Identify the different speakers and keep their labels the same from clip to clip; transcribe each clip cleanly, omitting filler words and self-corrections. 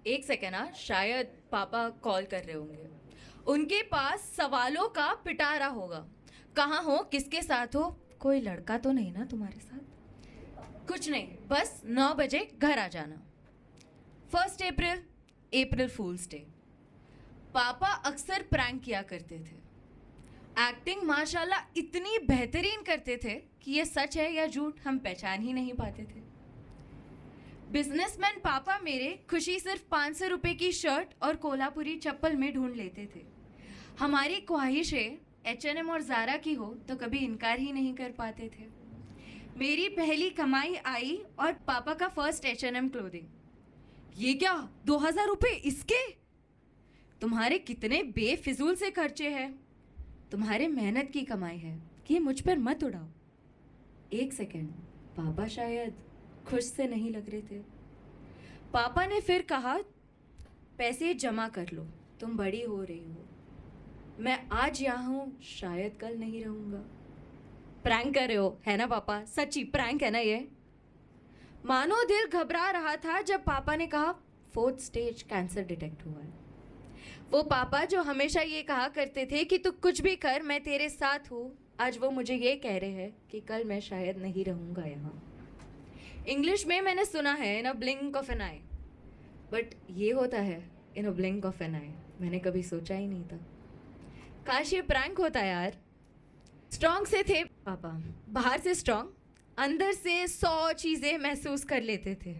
Speaker 1: एक सेकेंड, हाँ, शायद पापा कॉल कर रहे होंगे। उनके पास सवालों का पिटारा होगा। कहाँ हो, किसके साथ हो, कोई लड़का तो नहीं ना तुम्हारे साथ? कुछ नहीं, बस 9 बजे घर आ जाना। 1 अप्रैल, अप्रैल फूल्स डे। पापा अक्सर प्रैंक किया करते थे। एक्टिंग माशाल्लाह इतनी बेहतरीन करते थे कि ये सच है या झूठ हम पहचान ही नहीं पाते थे। बिजनेसमैन पापा मेरे खुशी सिर्फ 500 रुपए की शर्ट और कोल्हापुरी चप्पल में ढूंढ लेते थे। हमारी ख्वाहिशें H&M और ज़ारा की हो तो कभी इनकार ही नहीं कर पाते थे। मेरी पहली कमाई आई और पापा का फर्स्ट H&M क्लोथिंग। ये क्या, 2000 रुपये इसके? तुम्हारे कितने बेफिजूल से खर्चे हैं। तुम्हारे मेहनत की कमाई है, कि मुझ पर मत उड़ाओ। एक सेकेंड, पापा शायद खुश से नहीं लग रहे थे। पापा ने फिर कहा, पैसे जमा कर लो, तुम बड़ी हो रही हो। मैं आज यहाँ हूँ, शायद कल नहीं रहूँगा। प्रैंक कर रहे हो है ना पापा? सच्ची प्रैंक है ना ये? मानो दिल घबरा रहा था जब पापा ने कहा 4th स्टेज कैंसर डिटेक्ट हुआ है। वो पापा जो हमेशा ये कहा करते थे कि तू कुछ भी कर, मैं तेरे साथ हूँ, आज वो मुझे ये कह रहे हैं कि कल मैं शायद नहीं रहूँगा यहाँ। इंग्लिश में मैंने सुना है in a blink of an eye, but ये होता है in a blink of an eye. मैंने कभी सोचा ही नहीं था। काश ये प्रैंक होता यार। स्ट्रॉन्ग से थे पापा, बाहर से स्ट्रॉन्ग, अंदर से 100 चीज़ें महसूस कर लेते थे।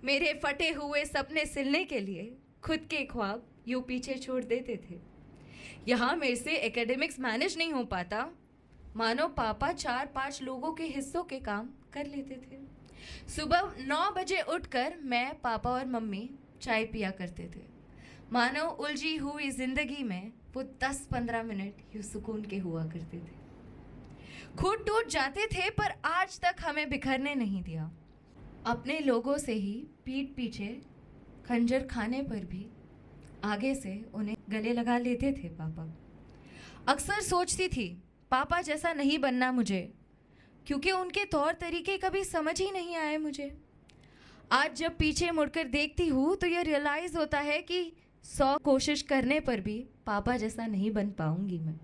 Speaker 1: मेरे फटे हुए सपने सिलने के लिए खुद के ख्वाब यूँ पीछे छोड़ देते थे। यहाँ मेरे से एकेडमिक्स मैनेज नहीं हो पाता, मानो पापा 4-5 लोगों के हिस्सों के काम कर लेते थे। सुबह 9 बजे उठकर मैं, पापा और मम्मी चाय पिया करते थे। मानो उलझी हुई जिंदगी में वो 10-15 मिनट यूँ सुकून के हुआ करते थे। खुद टूट जाते थे पर आज तक हमें बिखरने नहीं दिया। अपने लोगों से ही पीठ पीछे खंजर खाने पर भी आगे से उन्हें गले लगा लेते थे पापा। अक्सर सोचती थी पापा जैसा नहीं बनना मुझे, क्योंकि उनके तौर तरीके कभी समझ ही नहीं आए मुझे। आज जब पीछे मुड़कर देखती हूँ तो यह रियलाइज़ होता है कि 100 कोशिश करने पर भी पापा जैसा नहीं बन पाऊँगी मैं।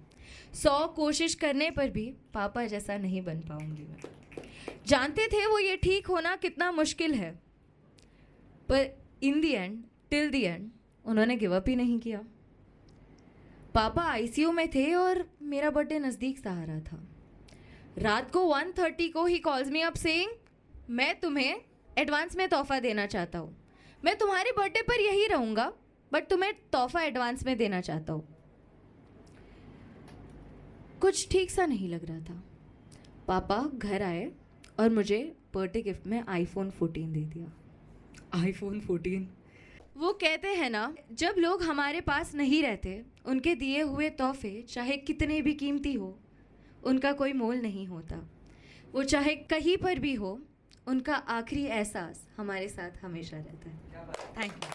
Speaker 1: 100 कोशिश करने पर भी पापा जैसा नहीं बन पाऊँगी मैं। जानते थे वो ये ठीक होना कितना मुश्किल है, पर इन दी एंड, टिल दी एंड, उन्होंने गिव अप ही नहीं किया। पापा आईसीयू में थे और मेरा बर्थडे नज़दीक सा आ रहा था। रात को 1:30 को he calls me up saying, मैं तुम्हें एडवांस में तोहफा देना चाहता हूँ। मैं तुम्हारे बर्थडे पर यही रहूँगा, बट तुम्हें तोहफा एडवांस में देना चाहता हूँ। कुछ ठीक सा नहीं लग रहा था। पापा घर आए और मुझे बर्थडे गिफ्ट में iPhone 14 दे दिया। iPhone 14। वो कहते हैं ना, जब लोग हमारे पास नहीं रहते, उनके दिए हुए तोहफे चाहे कितने भी कीमती हो, उनका कोई मोल नहीं होता। वो चाहे कहीं पर भी हो, उनका आखिरी एहसास हमारे साथ हमेशा रहता है। Thank you.